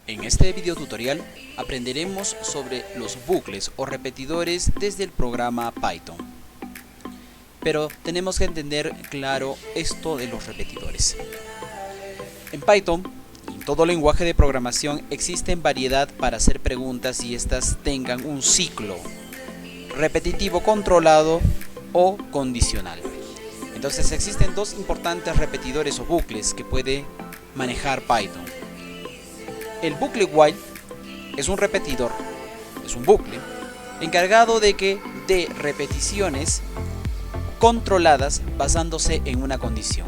En este video tutorial aprenderemos sobre los bucles o repetidores desde el programa Python. Pero tenemos que entender claro esto de los repetidores. En Python y en todo lenguaje de programación existen variedad para hacer preguntas y estas tengan un ciclo repetitivo controlado o condicional. Entonces existen dos importantes repetidores o bucles que puede manejar Python. El bucle while es un repetidor, es un bucle encargado de que dé repeticiones controladas basándose en una condición.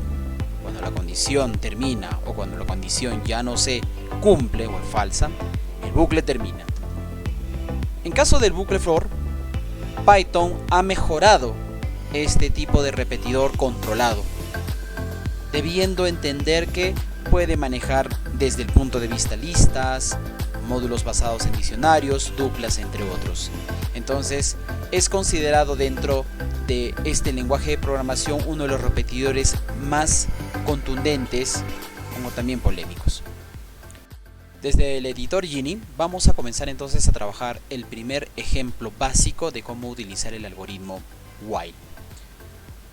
Cuando la condición termina o cuando la condición ya no se cumple o es falsa, el bucle termina. En caso del bucle for, Python ha mejorado este tipo de repetidor controlado, debiendo entender que puede manejar desde el punto de vista listas, módulos basados en diccionarios, duplas, entre otros. Entonces es considerado dentro de este lenguaje de programación uno de los repetidores más contundentes, como también polémicos. Desde el editor Geany vamos a comenzar entonces a trabajar el primer ejemplo básico de cómo utilizar el algoritmo while.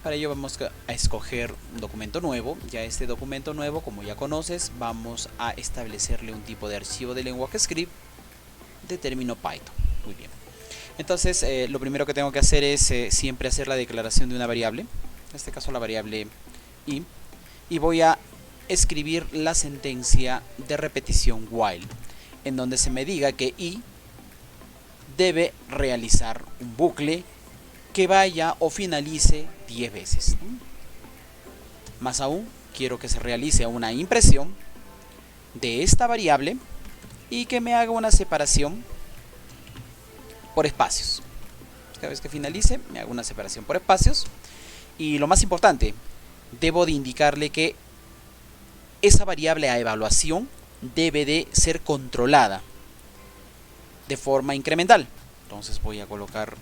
Para ello vamos a escoger un documento nuevo. Ya este documento nuevo, como ya conoces, vamos a establecerle un tipo de archivo de lenguaje script de término Python. Muy bien. Entonces lo primero que tengo que hacer es siempre hacer la declaración de una variable, en este caso la variable i, y voy a escribir la sentencia de repetición while, en donde se me diga que i debe realizar un bucle que vaya o finalice 10 veces. Más aún, quiero que se realice una impresión de esta variable y que me haga una separación por espacios. Cada vez que finalice, me haga una separación por espacios. Y lo más importante, debo de indicarle que esa variable a evaluación debe de ser controlada de forma incremental. Entonces voy a colocar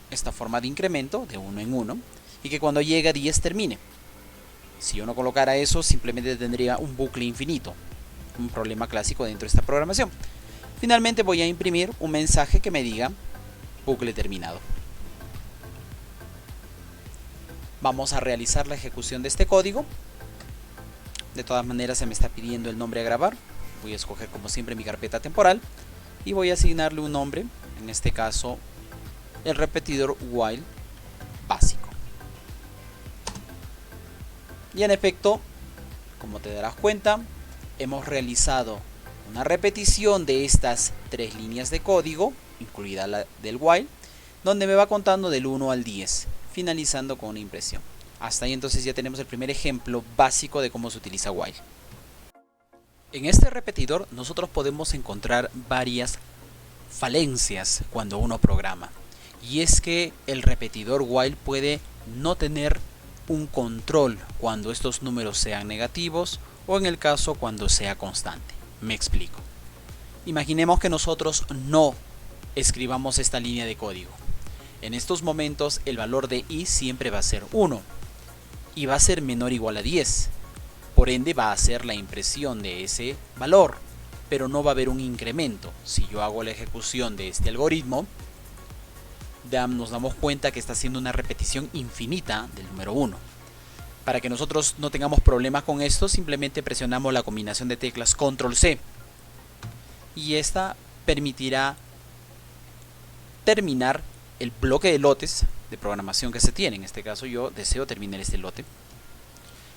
esta forma de incremento de 1 en 1 y que cuando llegue a 10 termine. Si yo no colocara eso, simplemente tendría un bucle infinito, un problema clásico dentro de esta programación. Finalmente voy a imprimir un mensaje que me diga bucle terminado. Vamos a realizar la ejecución de este código. De todas maneras se me está pidiendo el nombre a grabar. Voy a escoger como siempre mi carpeta temporal y voy a asignarle un nombre, en este caso el repetidor while básico. Y en efecto, como te darás cuenta, hemos realizado una repetición de estas 3 líneas de código, incluida la del while, donde me va contando del 1 al 10, finalizando con una impresión. Hasta ahí entonces ya tenemos el primer ejemplo básico de cómo se utiliza while. En este repetidor nosotros podemos encontrar varias falencias cuando uno programa. Y es que el repetidor while puede no tener un control cuando estos números sean negativos o en el caso cuando sea constante. Me explico. Imaginemos que nosotros no escribamos esta línea de código. En estos momentos el valor de i siempre va a ser 1 y va a ser menor o igual a 10. Por ende va a ser la impresión de ese valor, pero no va a haber un incremento. Si yo hago la ejecución de este algoritmo, nos damos cuenta que está haciendo una repetición infinita del número 1. Para que nosotros no tengamos problemas con esto, simplemente presionamos la combinación de teclas Control C y esta permitirá terminar el bloque de lotes de programación que se tiene. En este caso yo deseo terminar este lote.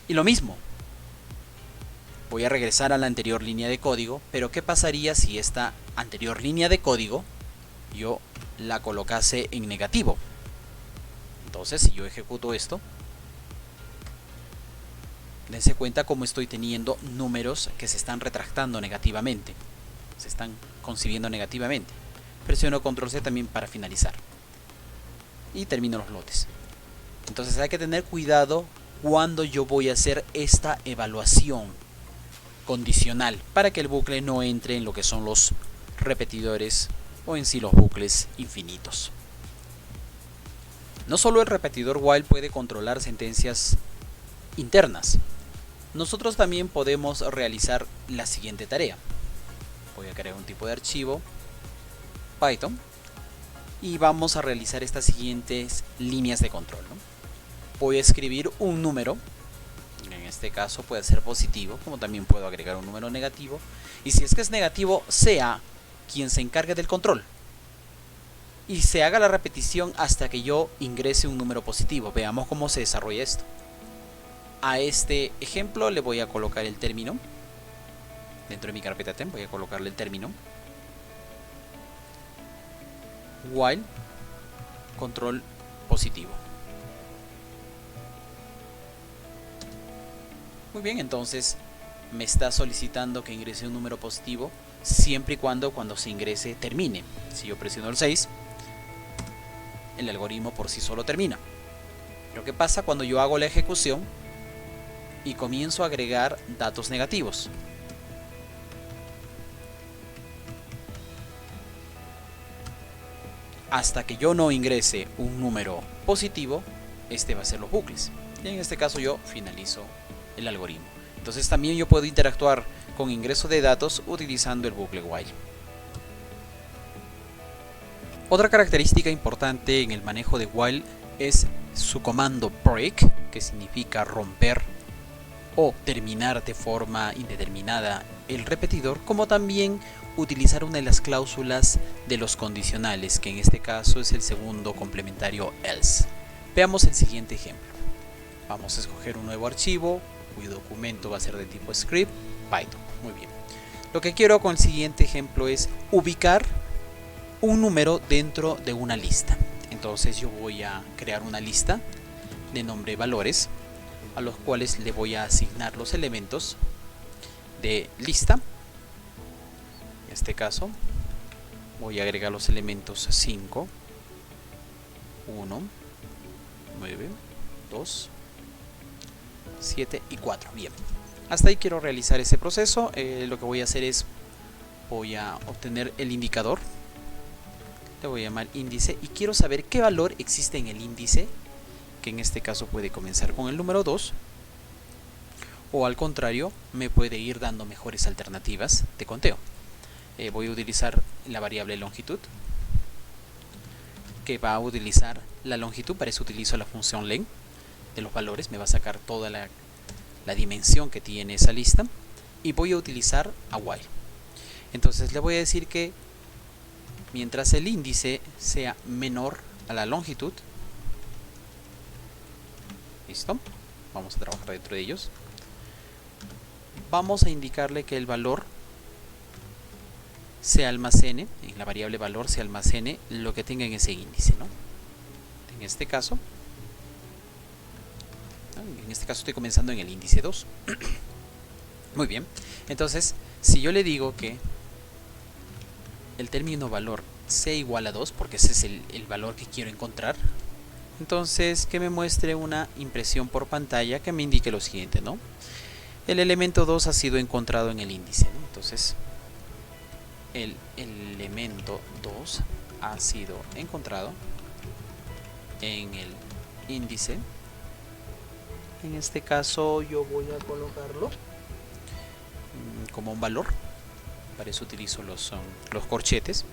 Y lo mismo, voy a regresar a la anterior línea de código, pero ¿qué pasaría si esta anterior línea de código yo la colocase en negativo? Entonces si yo ejecuto esto, dense cuenta cómo estoy teniendo números que se están retractando negativamente, se están concibiendo negativamente. Presiono Control C también para finalizar y termino los lotes. Entonces hay que tener cuidado cuando yo voy a hacer esta evaluación condicional para que el bucle no entre en lo que son los repetidores o en sí los bucles infinitos. No solo el repetidor while puede controlar sentencias internas, nosotros también podemos realizar la siguiente tarea. Voy a crear un tipo de archivo Python y vamos a realizar estas siguientes líneas de control, ¿no? Voy a escribir un número, en este caso puede ser positivo, como también puedo agregar un número negativo, y si es que es negativo, sea quien se encargue del control y se haga la repetición hasta que yo ingrese un número positivo. Veamos cómo se desarrolla esto. A este ejemplo le voy a colocar el término. Dentro de mi carpeta temp voy a colocarle el término while control positivo. Muy bien, entonces me está solicitando que ingrese un número positivo siempre y cuando se ingrese termine. Si yo presiono el 6, el algoritmo por sí solo termina. Pero ¿qué pasa cuando yo hago la ejecución y comienzo a agregar datos negativos? Hasta que yo no ingrese un número positivo, este va a ser los bucles. Y en este caso yo finalizo el algoritmo. Entonces también yo puedo interactuar con ingreso de datos utilizando el bucle while. Otra característica importante en el manejo de while es su comando break, que significa romper o terminar de forma indeterminada el repetidor, como también utilizar una de las cláusulas de los condicionales, que en este caso es el segundo complementario else. Veamos el siguiente ejemplo. Vamos a escoger un nuevo archivo cuyo documento va a ser de tipo script Python. Muy bien. Lo que quiero con el siguiente ejemplo es ubicar un número dentro de una lista. Entonces yo voy a crear una lista de nombre valores, a los cuales le voy a asignar los elementos de lista. En este caso voy a agregar los elementos 5, 1, 9, 2, 7 y 4. Bien, hasta ahí quiero realizar ese proceso. Lo que voy a hacer es voy a obtener el indicador, le voy a llamar índice, y quiero saber qué valor existe en el índice, que en este caso puede comenzar con el número 2 o al contrario me puede ir dando mejores alternativas de conteo. Voy a utilizar la variable longitud, que va a utilizar la longitud. Para eso utilizo la función len de los valores, me va a sacar toda la dimensión que tiene esa lista, y voy a utilizar a while. Entonces le voy a decir que mientras el índice sea menor a la longitud, listo, vamos a trabajar dentro de ellos, vamos a indicarle que el valor se almacene, en la variable valor se almacene lo que tenga en ese índice, ¿no? En este caso estoy comenzando en el índice 2. Muy bien, entonces si yo le digo que el término valor sea igual a 2, porque ese es el valor que quiero encontrar, entonces que me muestre una impresión por pantalla que me indique lo siguiente, ¿no? El elemento 2 ha sido encontrado en el índice, ¿no? Entonces el elemento 2 ha sido encontrado en el índice. En este caso yo voy a colocarlo como un valor. Para eso utilizo los corchetes,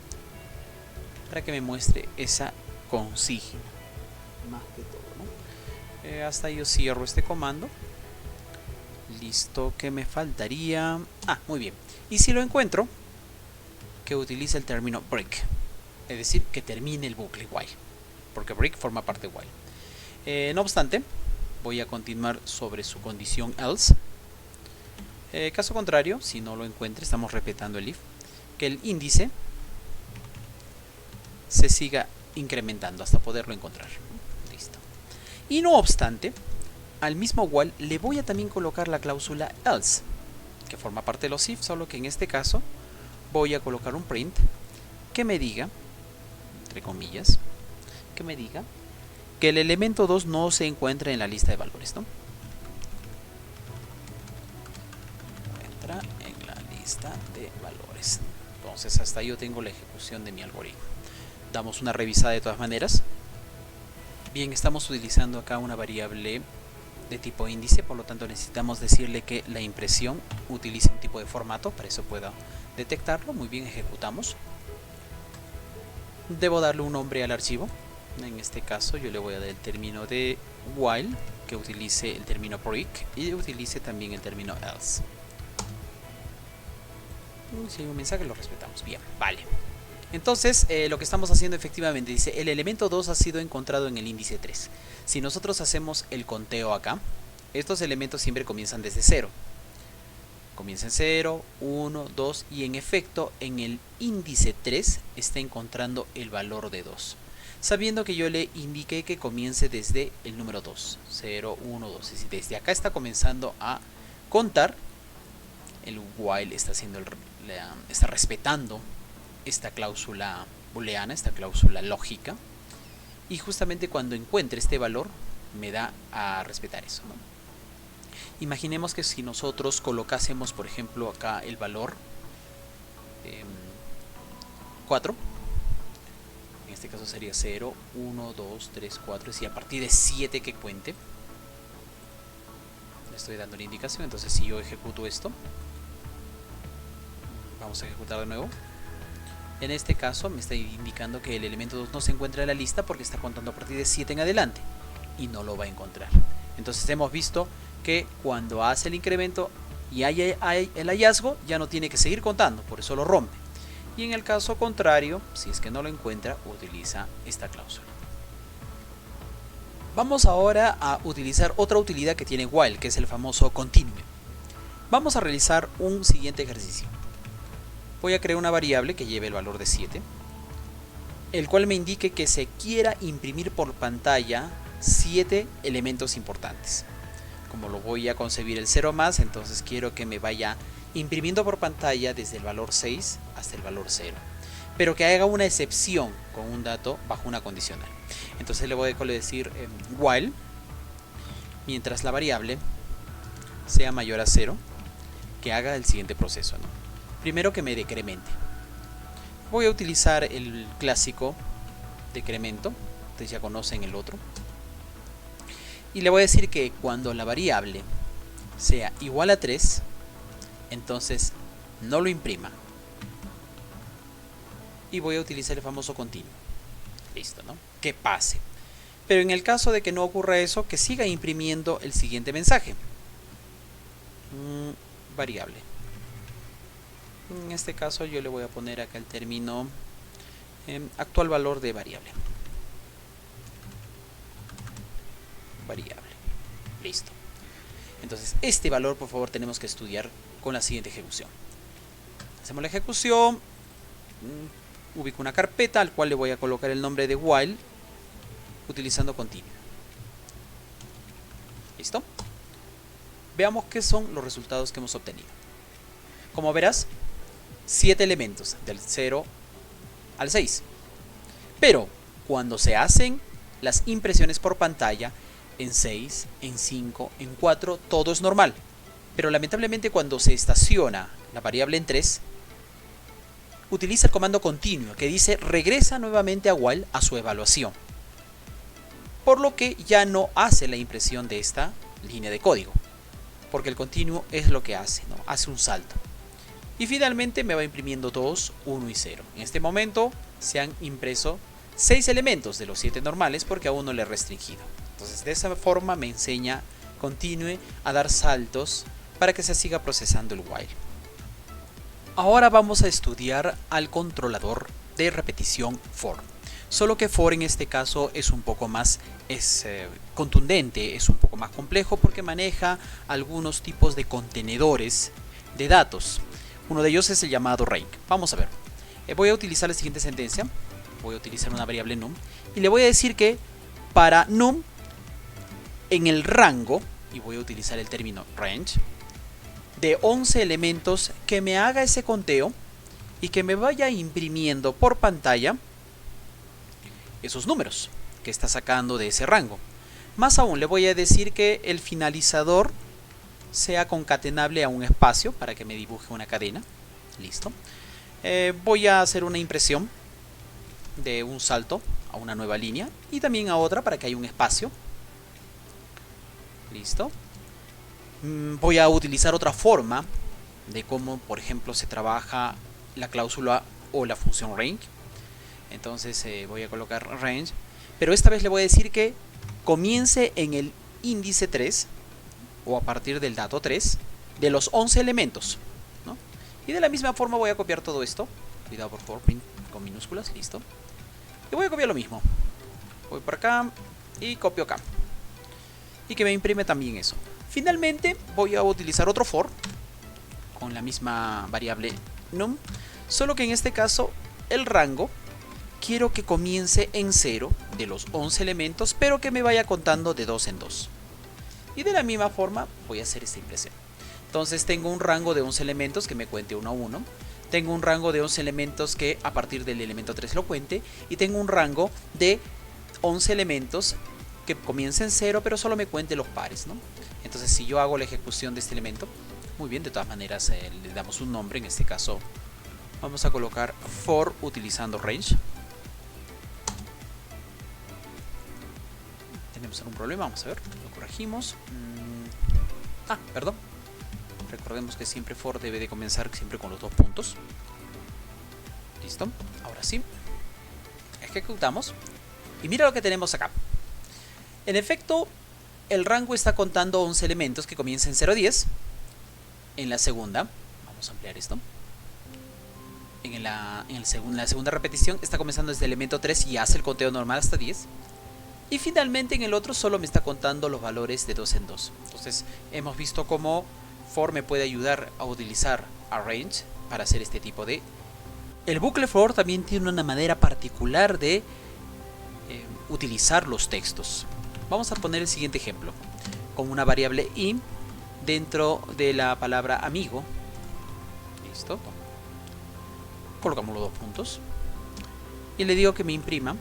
para que me muestre esa consigna más que todo, ¿no? Hasta yo cierro este comando. Listo, ¿qué me faltaría? Muy bien. Y si lo encuentro, que utilice el término break, es decir, que termine el bucle while, porque break forma parte de while. No obstante, voy a continuar sobre su condición else. Caso contrario, si no lo encuentre, estamos respetando el if, que el índice se siga incrementando hasta poderlo encontrar. Listo. Y no obstante, al mismo while le voy a también colocar la cláusula else, que forma parte de los if, solo que en este caso voy a colocar un print que me diga, entre comillas, que me diga que el elemento 2 no se encuentra en la lista de valores, ¿no? Entra en la lista de valores. Entonces hasta ahí yo tengo la ejecución de mi algoritmo. Damos una revisada de todas maneras. Bien, estamos utilizando acá una variable de tipo índice, por lo tanto necesitamos decirle que la impresión utilice un tipo de formato. Para eso puedo detectarlo. Muy bien, ejecutamos. Debo darle un nombre al archivo. En este caso yo le voy a dar el término de while, que utilice el término break y utilice también el término else. Si hay un mensaje lo respetamos. Bien, vale. Entonces lo que estamos haciendo efectivamente dice el elemento 2 ha sido encontrado en el índice 3. Si nosotros hacemos el conteo acá, estos elementos siempre comienzan desde 0. Comienza en 0, 1, 2 y en efecto en el índice 3 está encontrando el valor de 2. Sabiendo que yo le indiqué que comience desde el número 2, 0, 1, 2. Es decir, desde acá está comenzando a contar. El while está respetando esta cláusula booleana, esta cláusula lógica. Y justamente cuando encuentre este valor me da a respetar eso, ¿no? Imaginemos que si nosotros colocásemos, por ejemplo, acá el valor 4, en este caso sería 0, 1, 2, 3, 4, y a partir de 7 que cuente, le estoy dando la indicación. Entonces si yo ejecuto esto, vamos a ejecutar de nuevo. En este caso me está indicando que el elemento 2 no se encuentra en la lista porque está contando a partir de 7 en adelante y no lo va a encontrar. Entonces hemos visto que cuando hace el incremento y hay el hallazgo, ya no tiene que seguir contando, por eso lo rompe. Y en el caso contrario, si es que no lo encuentra, utiliza esta cláusula. Vamos ahora a utilizar otra utilidad que tiene while, que es el famoso continue. Vamos a realizar un siguiente ejercicio. Voy a crear una variable que lleve el valor de 7, el cual me indique que se quiera imprimir por pantalla 7 elementos importantes. Como lo voy a concebir el 0 más, entonces quiero que me vaya imprimiendo por pantalla desde el valor 6 hasta el valor 0. Pero que haga una excepción con un dato bajo una condicional. Entonces le voy a decir while, mientras la variable sea mayor a 0, que haga el siguiente proceso, ¿no? Primero que me decremente. Voy a utilizar el clásico decremento, ustedes ya conocen el otro. Y le voy a decir que cuando la variable sea igual a 3, entonces no lo imprima. Y voy a utilizar el famoso continuo. Listo, ¿no? Que pase. Pero en el caso de que no ocurra eso, que siga imprimiendo el siguiente mensaje. Variable. En este caso yo le voy a poner acá el término actual valor de variable. Variable. Listo. Entonces este valor, por favor, tenemos que estudiar con la siguiente ejecución. Hacemos la ejecución. Ubico una carpeta al cual le voy a colocar el nombre de while utilizando continuo. ¿Listo? Veamos qué son los resultados que hemos obtenido. Como verás, 7 elementos del 0 al 6. Pero cuando se hacen las impresiones por pantalla, en 6, en 5, en 4, todo es normal. Pero lamentablemente cuando se estaciona la variable en 3, utiliza el comando continuo que dice regresa nuevamente a while a su evaluación. Por lo que ya no hace la impresión de esta línea de código. Porque el continuo es lo que hace, ¿no? Hace un salto. Y finalmente me va imprimiendo 2, 1 y 0. En este momento se han impreso 6 elementos de los 7 normales porque aún no le he restringido. Entonces de esa forma me enseña continue a dar saltos para que se siga procesando el while. Ahora vamos a estudiar al controlador de repetición for. Solo que for en este caso es un poco más contundente, es un poco más complejo porque maneja algunos tipos de contenedores de datos. Uno de ellos es el llamado range. Vamos a ver. Voy a utilizar la siguiente sentencia. Voy a utilizar una variable num y le voy a decir que para num en el rango, y voy a utilizar el término range, de 11 elementos, que me haga ese conteo y que me vaya imprimiendo por pantalla esos números que está sacando de ese rango. Más aún, le voy a decir que el finalizador sea concatenable a un espacio para que me dibuje una cadena. Listo. Voy a hacer una impresión de un salto a una nueva línea y también a otra para que haya un espacio. Listo. Voy a utilizar otra forma de cómo, por ejemplo, se trabaja la cláusula o la función range. Entonces voy a colocar range, pero esta vez le voy a decir que comience en el índice 3 o a partir del dato 3 de los 11 elementos, ¿no? Y de la misma forma voy a copiar todo esto. Cuidado por favor, print con minúsculas, listo. Y voy a copiar lo mismo. Voy por acá y copio acá. Y que me imprime también eso. Finalmente voy a utilizar otro for con la misma variable num, solo que en este caso el rango quiero que comience en 0 de los 11 elementos, pero que me vaya contando de 2 en 2. Y de la misma forma voy a hacer esta impresión. Entonces tengo un rango de 11 elementos que me cuente 1 a 1. Tengo un rango de 11 elementos que a partir del elemento 3 lo cuente. Y tengo un rango de 11 elementos que comience en 0, pero solo me cuente los pares, ¿no? Entonces si yo hago la ejecución de este elemento, muy bien, de todas maneras le damos un nombre. En este caso vamos a colocar for utilizando range. Tenemos algún problema, vamos a ver, lo corregimos. Perdón. Recordemos que siempre for debe de comenzar siempre con los 2 puntos. Listo, ahora sí. Ejecutamos. Y mira lo que tenemos acá. En efecto, el rango está contando 11 elementos que comiencen en 0 a 10. En la segunda, vamos a ampliar esto. En la segunda repetición está comenzando desde el elemento 3 y hace el conteo normal hasta 10. Y finalmente en el otro solo me está contando los valores de 2 en 2. Entonces hemos visto cómo for me puede ayudar a utilizar arrange para hacer este tipo de... El bucle for también tiene una manera particular de utilizar los textos. Vamos a poner el siguiente ejemplo. Con una variable i dentro de la palabra amigo. Listo. Colocamos los 2 puntos. Y le digo que me imprima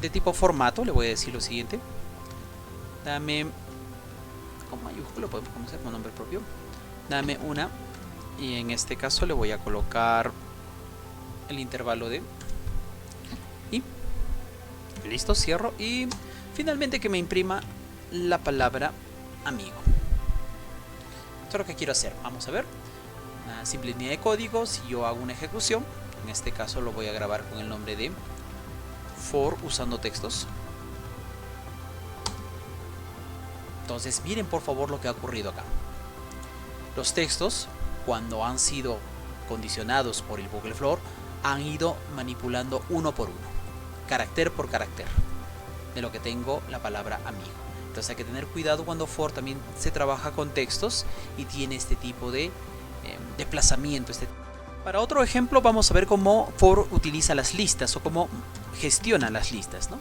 de tipo formato. Le voy a decir lo siguiente: dame, con mayúscula, podemos comenzar con nombre propio, dame una, y en este caso le voy a colocar el intervalo de y listo, cierro, y finalmente que me imprima la palabra amigo. Esto es lo que quiero hacer. Vamos a ver una simple línea de código. Si yo hago una ejecución, en este caso lo voy a grabar con el nombre de for usando textos. Entonces miren por favor lo que ha ocurrido acá. Los textos, cuando han sido condicionados por el bucle for, han ido manipulando uno por uno, carácter por carácter, de lo que tengo la palabra amigo. Entonces hay que tener cuidado cuando for también se trabaja con textos y tiene este tipo de desplazamiento. Para otro ejemplo vamos a ver cómo for utiliza las listas o cómo gestiona las listas, ¿no?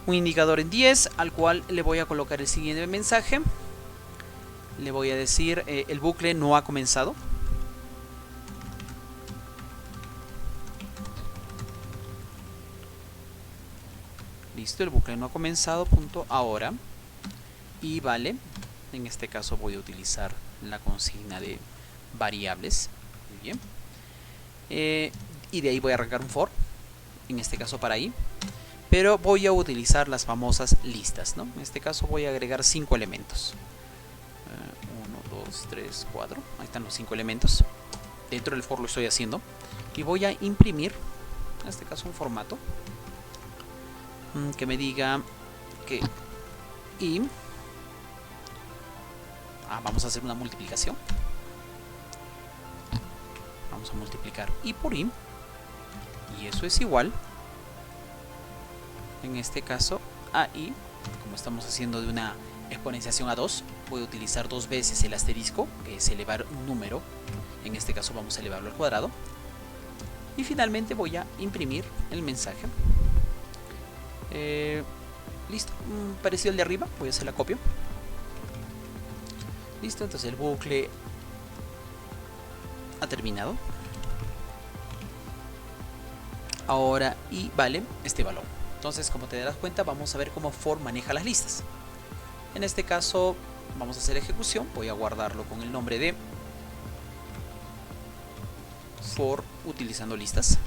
Un indicador en 10 al cual le voy a colocar el siguiente mensaje. Le voy a decir el bucle no ha comenzado. Listo, el bucle no ha comenzado, punto ahora. Y vale, en este caso voy a utilizar la consigna de variables. Muy bien. Y de ahí voy a arrancar un for, en este caso para i. Pero voy a utilizar las famosas listas, ¿no? En este caso voy a agregar 5 elementos. 1, 2, 3, 4. Ahí están los 5 elementos. Dentro del for lo estoy haciendo. Y voy a imprimir, en este caso, un formato que me diga que i. Vamos a hacer una multiplicación. Vamos a multiplicar i por i. Y eso es igual, en este caso, a i. Como estamos haciendo de una exponenciación a 2, voy a utilizar 2 veces el asterisco, que es elevar un número. En este caso vamos a elevarlo al cuadrado. Y finalmente voy a imprimir el mensaje. Listo, parecido al de arriba, voy a hacer la copia. Listo, entonces el bucle ha terminado. Ahora y vale este valor. Entonces, como te darás cuenta, vamos a ver cómo for maneja las listas. En este caso vamos a hacer ejecución. Voy a guardarlo con el nombre de for utilizando listas.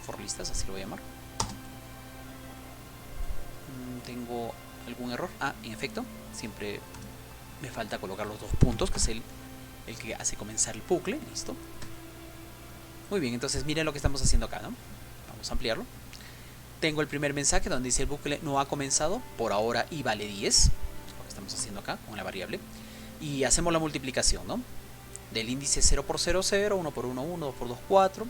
For listas, así lo voy a llamar. Tengo algún error. En efecto, siempre me falta colocar los 2 puntos, que es el que hace comenzar el bucle. Listo. Muy bien, entonces miren lo que estamos haciendo acá, ¿no? Vamos a ampliarlo. Tengo el primer mensaje donde dice el bucle no ha comenzado por ahora y vale 10. Lo que estamos haciendo acá con la variable. Y hacemos la multiplicación, ¿no? Del índice 0 por 0, 0, 1 por 1, 1, 2 por 2, 4,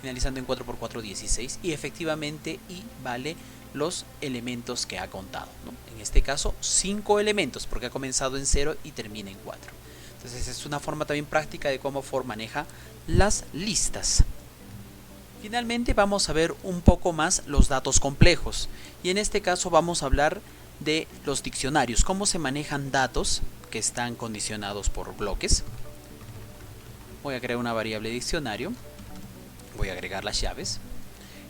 finalizando en 4 por 4, 16. Y efectivamente y vale los elementos que ha contado, ¿no? En este caso 5 elementos porque ha comenzado en 0 y termina en 4. Entonces es una forma también práctica de cómo for maneja las listas. Finalmente vamos a ver un poco más los datos complejos y en este caso vamos a hablar de los diccionarios, cómo se manejan datos que están condicionados por bloques. Voy a crear una variable diccionario, voy a agregar las llaves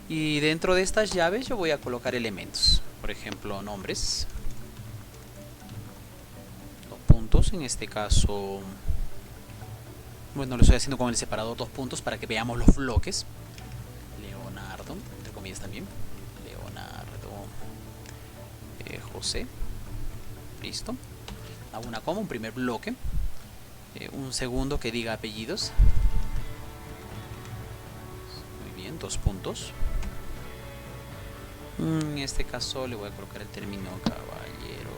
y dentro de estas llaves yo voy a colocar elementos, por ejemplo nombres, dos puntos, en este caso, bueno, lo estoy haciendo con el separador dos puntos para que veamos los bloques. Leonardo, entre comillas también, Leonardo, José, listo. Hago una coma, un primer bloque, un segundo que diga apellidos, muy bien, dos puntos. En este caso le voy a colocar el término Caballero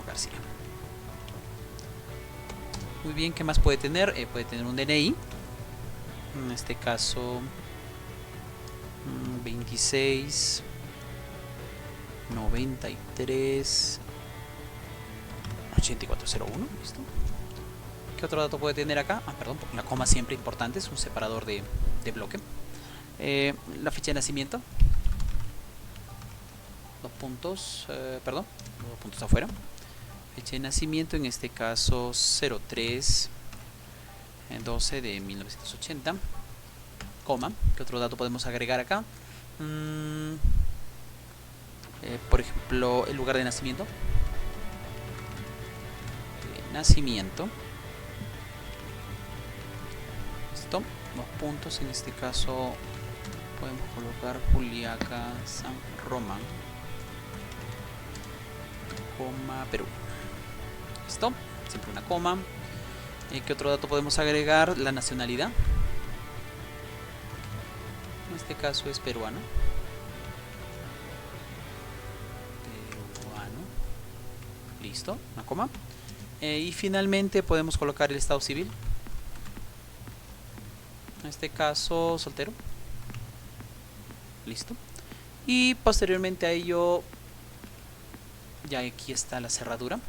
García. Muy bien, ¿qué más puede tener? Puede tener un DNI, en este caso 26 93 8401, listo. ¿Qué otro dato puede tener acá? Perdón, porque la coma siempre importante, es un separador de bloque. La fecha de nacimiento, dos puntos, perdón, dos puntos afuera. Fecha de nacimiento, en este caso 03 12 de 1980, coma. ¿Qué otro dato podemos agregar acá? Por ejemplo, el lugar de nacimiento. Listo, dos puntos, en este caso podemos colocar Juliaca San Román, coma, Perú. Listo, siempre una coma. ¿Qué otro dato podemos agregar? La nacionalidad, en este caso es peruano. Listo, una coma. Y finalmente podemos colocar el estado civil, en este caso soltero. Listo. Y posteriormente a ello, ya aquí está la cerradura,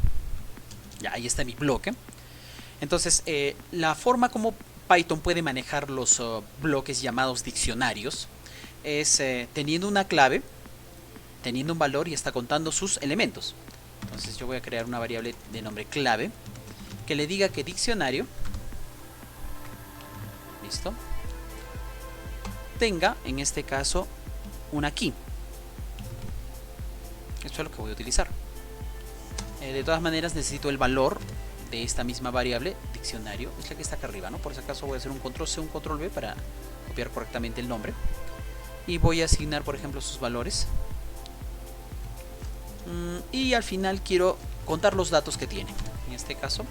ya ahí está mi bloque. Entonces la forma como Python puede manejar los bloques llamados diccionarios es teniendo una clave, teniendo un valor y está contando sus elementos. Entonces yo voy a crear una variable de nombre clave que le diga que diccionario, listo, tenga en este caso una key. Esto es lo que voy a utilizar. De todas maneras necesito el valor de esta misma variable diccionario, es la que está acá arriba, ¿no? Por si acaso voy a hacer un control C, un control V para copiar correctamente el nombre y voy a asignar, por ejemplo, sus valores. Y al final quiero contar los datos que tiene, en este caso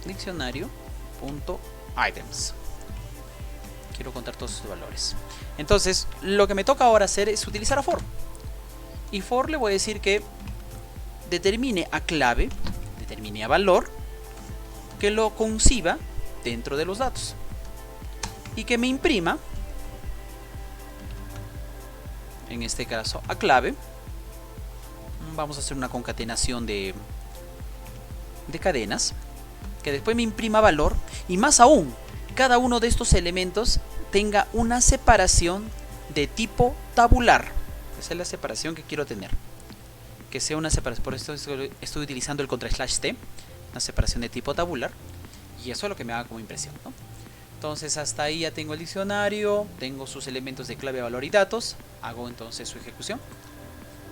diccionario.items. Quiero contar todos sus valores. Entonces lo que me toca ahora hacer es utilizar a for, y for le voy a decir que determine a clave, determine a valor, que lo conciba dentro de los datos y que me imprima, en este caso a clave. Vamos a hacer una concatenación de cadenas, que después me imprima valor, y más aún, cada uno de estos elementos tenga una separación de tipo tabular. Esa es la separación que quiero tener, que sea una separación. Por esto estoy utilizando el /t, una separación de tipo tabular, y eso es lo que me haga como impresión, ¿no? Entonces hasta ahí ya tengo el diccionario, tengo sus elementos de clave, valor y datos. Hago entonces su ejecución.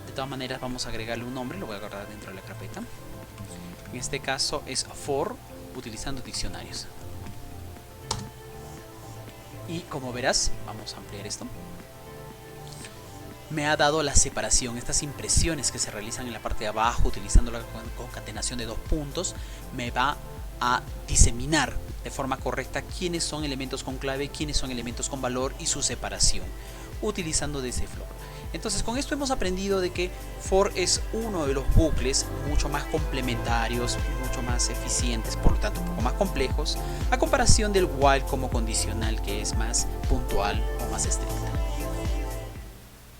De todas maneras vamos a agregarle un nombre, lo voy a guardar dentro de la carpeta. En este caso es for utilizando diccionarios. Y como verás, vamos a ampliar esto, me ha dado la separación, estas impresiones que se realizan en la parte de abajo utilizando la concatenación de dos puntos, me va a diseminar de forma correcta quiénes son elementos con clave, quiénes son elementos con valor y su separación, utilizando DC for. Entonces con esto hemos aprendido de que for es uno de los bucles mucho más complementarios, mucho más eficientes, por lo tanto un poco más complejos, a comparación del while como condicional, que es más puntual o más estricto.